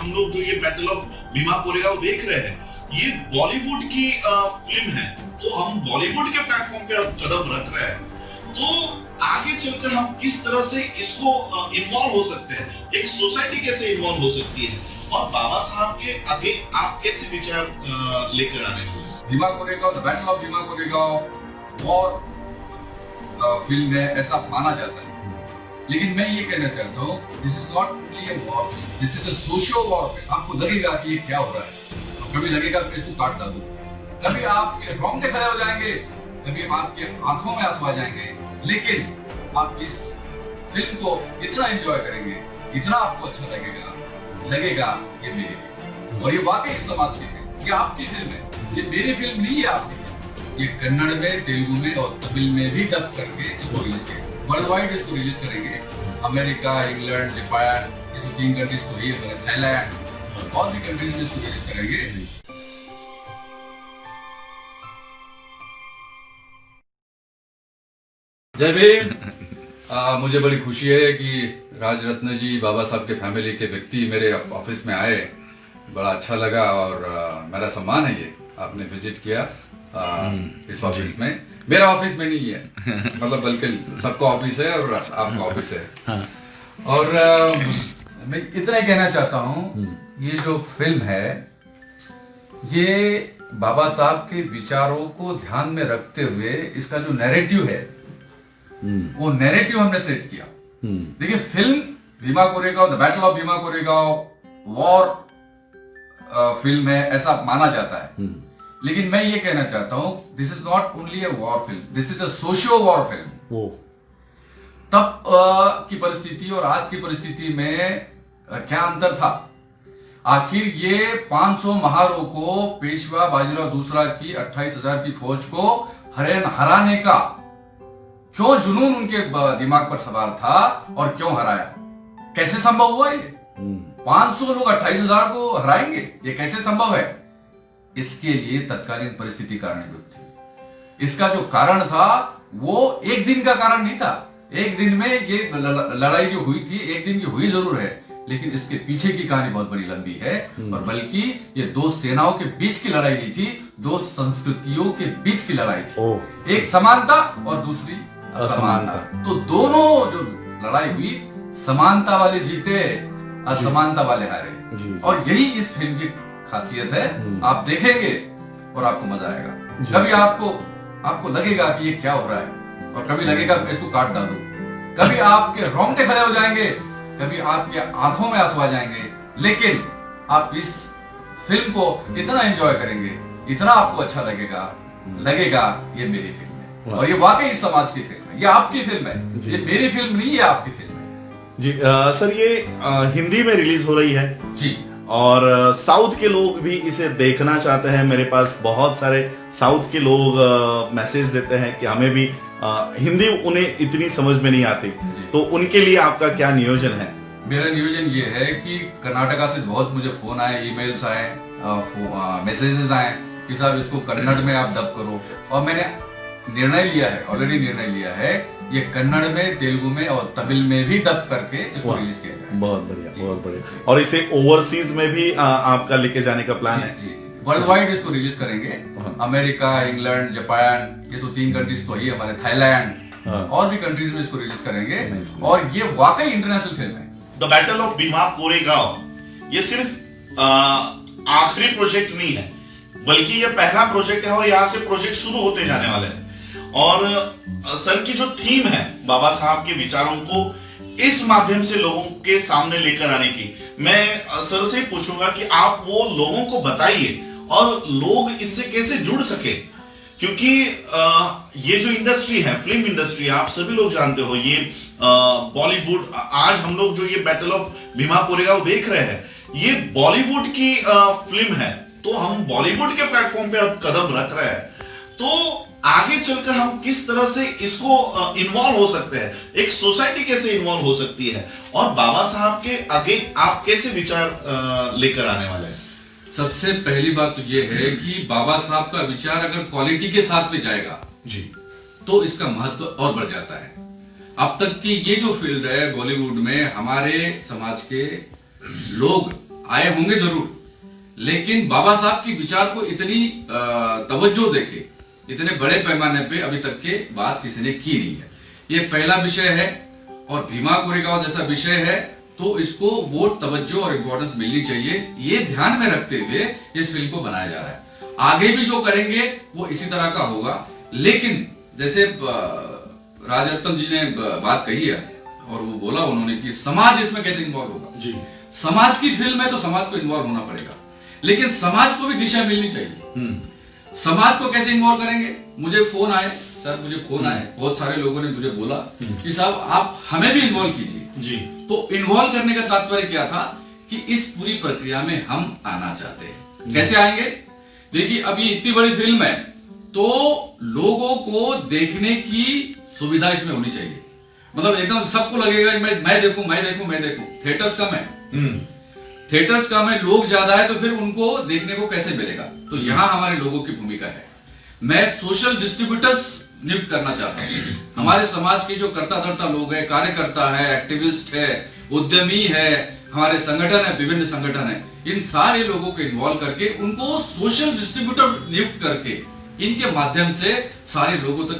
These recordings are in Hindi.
हम लोग जो ये बैटल ऑफ भीमा कोरेगांव देख रहे हैं, ये बॉलीवुड की फिल्म है, तो हम बॉलीवुड के प्लेटफॉर्म पे अब कदम रख रहे हैं। तो आगे चलकर हम किस तरह से इसको इन्वॉल्व हो सकते हैं, एक सोसाइटी कैसे इन्वॉल्व हो सकती है, और बाबा साहब के आगे आप कैसे विचार लेकर आने वाले? Bhima Koregaon, the battle of Bhima Koregaon war film है ऐसा माना जाता है, लेकिन मैं ये कहना चाहता हूँ this is not only a war film, this is a socio war film. आपको लगेगा कि ये क्या हो रहा है, और कभी लगेगा कि इसको काट डालूं, कभी आपके रोंगटे खड़े हो जाएंगे, कभी आपके आंखों में आंसू आ जाएंगे, लेकिन आप इस फिल्म को इतना एंजॉय करेंगे, इतना आपको अच्छा लगेगा ये मेरी फिल्म, और ये वाकई इस समाज की फिल्म, ये आपकी फिल्म है, ये मेरी फिल्म नहीं है आपकी फिल्म। ये कन्नड़ में, तेलुगु में और तमिल में भी डब करके इसको रिलीज करेंगे, वर्ल्ड वाइड इसको रिलीज करेंगे। अमेरिका, इंग्लैंड, जापान, ये तो 3 कंट्रीज तो ही है, थाईलैंड और भी कंट्रीज में इसको रिलीज करेंगे। जय भीम। मुझे बड़ी खुशी है कि राज रत्न जी, बाबा साहब के फैमिली के व्यक्ति मेरे ऑफिस में आए, बड़ा अच्छा लगा, और मेरा सम्मान है ये आपने विजिट किया इस ऑफिस में। मेरा ऑफिस में नहीं है मतलब, बल्कि सबका ऑफिस है और आपका ऑफिस है। हाँ। और मैं इतना ही कहना चाहता हूँ, ये जो फिल्म है ये बाबा साहब के विचारों को ध्यान में रखते हुए इसका जो नैरेटिव है वो नैरेटिव हमने सेट किया। देखिए, film Bhima Koregaon, the battle of Bhima Koregaon war film है ऐसा माना जाता है, लेकिन मैं ये कहना चाहता हूं this is not only a war film, this is a socio war film. तब की परिस्थिति और आज की परिस्थिति में क्या अंतर था? आखिर ये 500 महारों को, पेशवा बाजीराव दूसरा की 28,000 की फौज को हराने का क्यों जुनून उनके दिमाग पर सवार था और क्यों हराया? कैसे संभव हुआ ये? 500 लोग 28,000 को हराएंगे, ये कैसे संभव है? इसके लिए तत्कालीन परिस्थिति कारणीभूत थी। इसका जो कारण था वो एक दिन का कारण नहीं था। एक दिन में ये लड़ाई जो हुई थी, एक दिन की हुई जरूर है, लेकिन इसके पीछे की कहानी बहुत बड़ी लंबी है, और बल्कि ये 2 सेनाओं के बीच की लड़ाई नहीं थी, 2 संस्कृतियों के बीच की लड़ाई थी। एक समानता और दूसरी असमानता। तो दोनों जो लड़ाई हुई, समानता वाले जीते, असमानता वाले हारे, और यही इस फिल्म की खासियत है। आप देखेंगे और आपको मजा आएगा। कभी आपको लगेगा कि ये क्या हो रहा है, और कभी लगेगा इसको काट डालूं, कभी आपके रोंगटे खड़े हो जाएंगे, कभी आपके आंखों में आंसू आ जाएंगे, लेकिन आप इस फिल्म को इतना एंजॉय करेंगे, इतना आपको अच्छा लगेगा ये मेरी फिल्म है, और ये वाकई इस समाज की फिल्म है, ये आपकी फिल्म है, ये मेरी फिल्म नहीं है, आपकी फिल्म है जी। सर, ये हिंदी में रिलीज हो रही है जी, और साउथ के लोग भी इसे देखना चाहते हैं। मेरे पास बहुत सारे साउथ के लोग मैसेज देते हैं कि हमें भी हिंदी उन्हें इतनी समझ में नहीं आती, तो उनके लिए आपका क्या नियोजन है? मेरा नियोजन ये है कि कर्नाटका से बहुत मुझे फोन आए, ईमेल्स आए, मैसेजेस आए कि साहब इसको कन्नड़ में आप डब करो, और मैंने ऑलरेडी निर्णय लिया है ये कन्नड़ में, तेलुगु में और तमिल में भी डब करके इसको रिलीज किया जाएगा। बहुत बढ़िया। और इसे ओवरसीज में भी आपका लेके जाने का प्लान है? जी, वर्ल्ड वाइड इसको रिलीज करेंगे। अमेरिका, इंग्लैंड, जापान, ये तो 3 कंट्रीज तो ही हमारे, थाईलैंड और भी कंट्रीज में इसको रिलीज करेंगे, और ये वाकई इंटरनेशनल फिल्म है। The battle of Bhima Koregaon ये सिर्फ आखिरी प्रोजेक्ट नहीं है, बल्कि ये पहला प्रोजेक्ट है, और यहाँ से प्रोजेक्ट शुरू होते जाने वाले हैं। और सर की जो थीम है बाबा साहब के विचारों को इस माध्यम से लोगों के सामने लेकर आने की, मैं सर से पूछूंगा कि आप वो लोगों को बताइए और लोग इससे कैसे जुड़ सके, क्योंकि ये जो इंडस्ट्री है, फिल्म इंडस्ट्री, आप सभी लोग जानते हो, ये बॉलीवुड, आज हम लोग जो ये बैटल ऑफ भीमा कोरेगांव देख रहे हैं, ये बॉलीवुड की फिल्म है, तो हम बॉलीवुड के प्लेटफॉर्म पे अब कदम रख रहे हैं। तो आगे चलकर हम किस तरह से इसको इन्वॉल्व हो सकते हैं, एक सोसाइटी कैसे इन्वॉल्व हो सकती है, और बाबा साहब के आगे आप कैसे विचार लेकर आने वाले हैं? सबसे पहली बात तो ये है कि बाबा साहब का विचार अगर क्वालिटी के साथ में जाएगा जी, तो इसका महत्व और बढ़ जाता है। अब तक की ये जो फील्ड है बॉलीवुड में, हमारे समाज के लोग आए होंगे जरूर, लेकिन बाबा साहब की विचार को इतनी तवज्जो देके, इतने बड़े पैमाने पे अभी तक के बात किसी ने की नहीं है। ये पहला विषय है, और भीमा कोरेगांव जैसा विषय है तो इसको वो तवज्जो और इम्पोर्टेंस मिलनी चाहिए, ये ध्यान में रखते हुए इस फिल्म को बनाया जा रहा है। आगे भी जो करेंगे वो इसी तरह का होगा। लेकिन जैसे राजरत्न जी ने बात कही है, और वो बोला उन्होंने कि समाज इसमें कैसे इन्वॉल्व होगा। जी, समाज की फिल्म है तो समाज को इन्वॉल्व होना पड़ेगा, लेकिन समाज को भी दिशा मिलनी चाहिए। समाज को कैसे इन्वॉल्व करेंगे? मुझे फोन आए, सर मुझे फोन आए, बहुत सारे लोगों ने मुझे बोला कि साहब आप हमें भी इन्वॉल्व कीजिए जी। तो इन्वॉल्व करने का तात्पर्य क्या था कि इस पूरी प्रक्रिया में हम आना चाहते हैं। कैसे आएंगे? देखिए अब ये इतनी बड़ी फिल्म है तो लोगों को देखने की सुविधा इसमें होनी चाहिए। मतलब एकदम सबको लगेगा मैं देखूं। थिएटर्स कम है, थिएटर्स कम है, लोग ज्यादा है, तो फिर उनको देखने को कैसे मिलेगा? तो यहां हमारे लोगों की भूमिका है। मैं सोशल डिस्ट्रीब्यूटर्स नियुक्त करना चाहता हूं। हमारे समाज के जो करता धरता लोग हैं, कार्यकर्ता है, एक्टिविस्ट है, उद्यमी है, हमारे संगठन है, विभिन्न संगठन है, इन सारे लोगों को इन्वॉल्व करके उनको सोशल डिस्ट्रीब्यूटर नियुक्त करके इनके माध्यम से सारे लोगों तक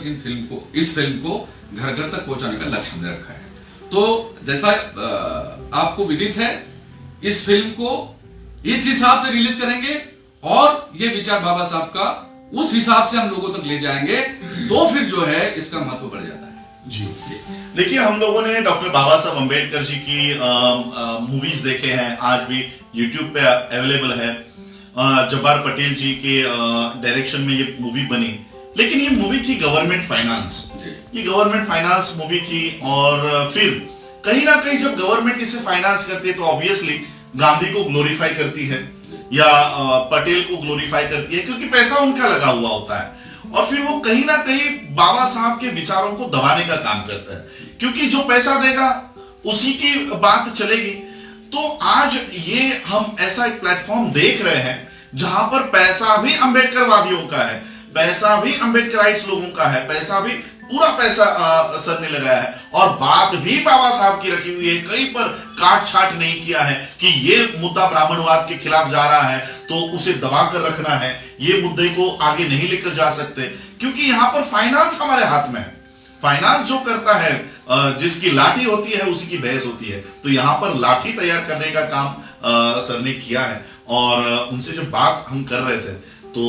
इस फिल्म को घर घर तक पहुंचाने का लक्ष्य हमने रखा है। तो जैसा आपको विदित है, इस फिल्म को इस हिसाब से रिलीज करेंगे और ये विचार बाबा साहब का उस हिसाब से हम लोगों तक ले जाएंगे, तो फिर जो है इसका महत्व बढ़ जाता है। जी, देखिए हम लोगों ने डॉक्टर बाबा साहब अम्बेडकर जी की मूवीज देखे हैं, आज भी यूट्यूब पे अवेलेबल है। जब्बार पटेल जी के डायरेक्शन में ये मूवी बनी, लेकिन ये मूवी थी गवर्नमेंट फाइनेंस। ये गवर्नमेंट फाइनेंस मूवी थी, और फिर कहीं ना कहीं जब गवर्नमेंट इसे फाइनेंस करती है तो ऑब्वियसली गांधी को ग्लोरीफाई करती है या पटेल को ग्लोरीफाई करती है, क्योंकि पैसा उनका लगा हुआ होता है, और फिर वो कहीं ना कहीं बाबा साहब के विचारों को दबाने का काम करता है, क्योंकि जो पैसा देगा उसी की बात चलेगी। तो आज ये हम ऐसा एक प्लेटफॉर्म देख रहे हैं जहां पर पैसा भी अंबेडकरवादियों का है, पैसा भी अंबेडकराइट्स लोगों का है, पैसा भी पूरा पैसा सर ने लगाया है, और बात भी बाबा साहब की रखी हुई है। कहीं पर काट छाट नहीं किया है कि ये मुद्दा ब्राह्मणवाद के खिलाफ जा रहा है तो उसे दबा कर रखना है, ये मुद्दे को आगे नहीं लेकर जा सकते, क्योंकि यहाँ पर फाइनेंस हमारे हाथ में है। फाइनेंस जो करता है, जिसकी लाठी होती है उसी की भैंस होती है। तो यहाँ पर लाठी तैयार करने का काम सर ने किया है, और उनसे जब बात हम कर रहे थे तो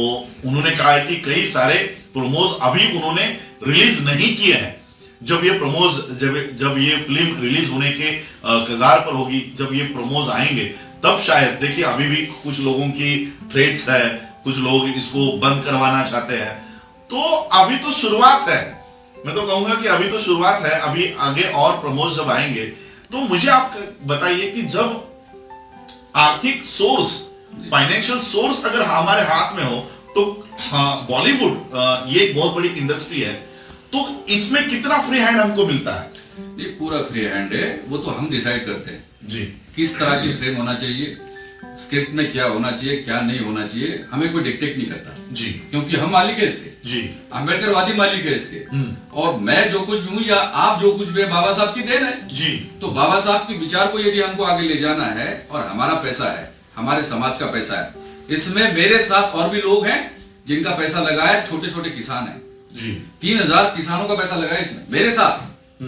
उन्होंने कहा है कि कई सारे प्रोमोज अभी उन्होंने रिलीज नहीं किए हैं। जब ये प्रोमोज जब ये फिल्म रिलीज होने के कगार पर होगी, जब ये प्रोमोज आएंगे, तब शायद देखिए अभी भी कुछ लोगों की थ्रेट्स है, कुछ लोग इसको बंद करवाना चाहते हैं। तो अभी तो शुरुआत है, मैं तो कहूंगा कि अभी तो शुरुआत है, अभी आगे और प्रमोज जब आएंगे। तो मुझे आप बताइए कि जब आर्थिक सोर्स, फाइनेंशियल सोर्स अगर हमारे हाथ में हो, तो हाँ, बॉलीवुड ये एक बहुत बड़ी इंडस्ट्री है, तो इसमें कितना फ्री हैंड हमको मिलता है? ये पूरा फ्री हैंड है, वो तो हम डिसाइड करते हैं जी, किस तरह की फ्रेम होना चाहिए, स्क्रिप्ट में क्या होना चाहिए, क्या नहीं होना चाहिए, हमें कोई डिक्टेट नहीं करता जी, क्योंकि हम मालिक है इसके, जी, अंबेडकरवादी मालिक है इसके, और मैं जो कुछ भी हूं या आप जो कुछ भी है, बाबा साहब की देन है जी। तो बाबा साहब के विचार को यदि हमको आगे ले जाना है, और हमारा पैसा है, हमारे समाज का पैसा है, इसमें मेरे साथ और भी लोग हैं जिनका पैसा लगा है, छोटे छोटे किसान हैं जी, 3000 किसानों का पैसा लगा है इसमें, मेरे साथ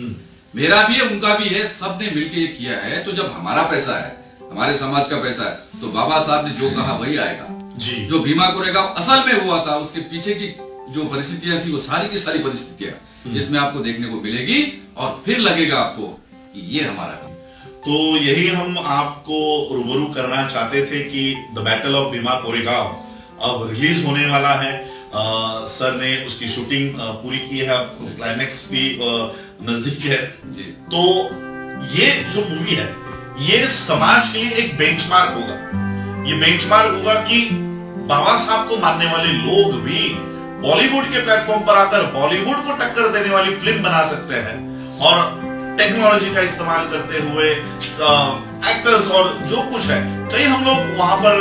मेरा भी है, उनका भी है, सबने मिलकर ये किया है। तो जब हमारा पैसा है, हमारे समाज का पैसा है, तो बाबा साहब ने जो कहा वही आएगा जी। जो भीमा कोरेगांव असल में हुआ था, उसके पीछे की जो परिस्थितियां थी, वो सारी की सारी परिस्थितियां इसमें आपको देखने को मिलेगी, और फिर लगेगा आपको कि ये हमारा है। तो यही हम आपको रूबरू करना चाहते थे कि the battle of Bhima Koregaon अब रिलीज होने वाला है। सर ने उसकी शूटिंग पूरी की है, क्लाइमैक्स भी नजदीक है। तो ये जो मूवी है, ये समाज के लिए एक बेंचमार्क होगा। ये बेंचमार्क होगा कि बाबा साहब को मानने वाले लोग भी बॉलीवुड के प्लेटफॉर्म पर आकर बॉलीवुड को टक्कर देने वाली फिल्म बना सकते हैं, और टेक्नोलॉजी का इस्तेमाल करते हुए एक्टर्स और जो कुछ है, कहीं हम लोग वहां पर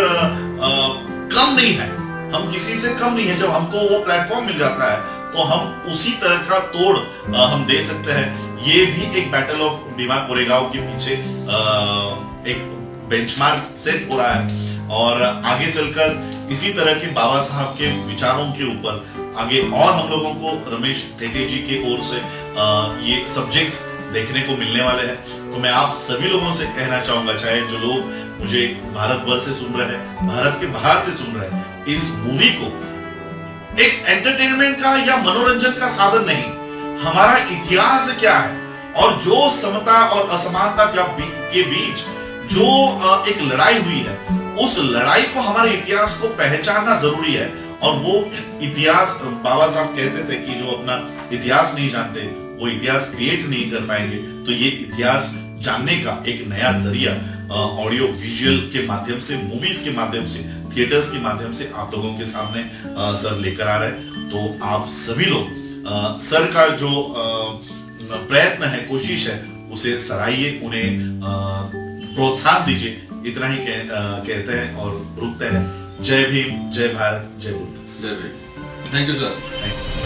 कम नहीं है, हम किसी से कम नहीं है। जब हमको वो प्लेटफॉर्म मिल जाता है तो हम उसी तरह का तोड़ हम दे सकते हैं। ये भी एक बैटल ऑफ भीमा कोरेगांव के पीछे एक बेंचमार्क सेट हो रहा है और आगे चलकर इसी तरह के बाबा साहब के विचारों के ऊपर आगे और हम लोगों को रमेश टेटे जी की ओर से ये सब्जेक्ट्स देखने को मिलने वाले हैं। तो मैं आप सभी लोगों से कहना चाहूंगा, चाहे जो लोग मुझे भारत भर से सुन रहे हैं, भारत के बाहर से सुन रहे हैं, इस मूवी को एक एंटरटेनमेंट का या मनोरंजन का साधन नहीं, हमारा इतिहास क्या है और जो समता और असमानता के बीच जो एक लड़ाई हुई है, उस लड़ाई को, हमारे इतिहास को पहचानना जरूरी है। और वो इतिहास, बाबा साहब कहते थे कि जो अपना इतिहास नहीं जानते वो इतिहास क्रिएट नहीं कर पाएंगे। तो ये इतिहास जानने का एक नया जरिया ऑडियो विजुअल के माध्यम से, मूवीज के माध्यम से, थिएटर्स के माध्यम से आप लोगों के सामने सर लेकर आ रहे हैं। तो आप सभी लोग सर का जो प्रयत्न है, कोशिश है, उसे सराहिए, उन्हें प्रोत्साहन दीजिए। इतना ही कहते हैं और रुकते हैं। जय भीम, जय भारत, जय बुद्ध। जय Bhim. Thank you sir. Thank you.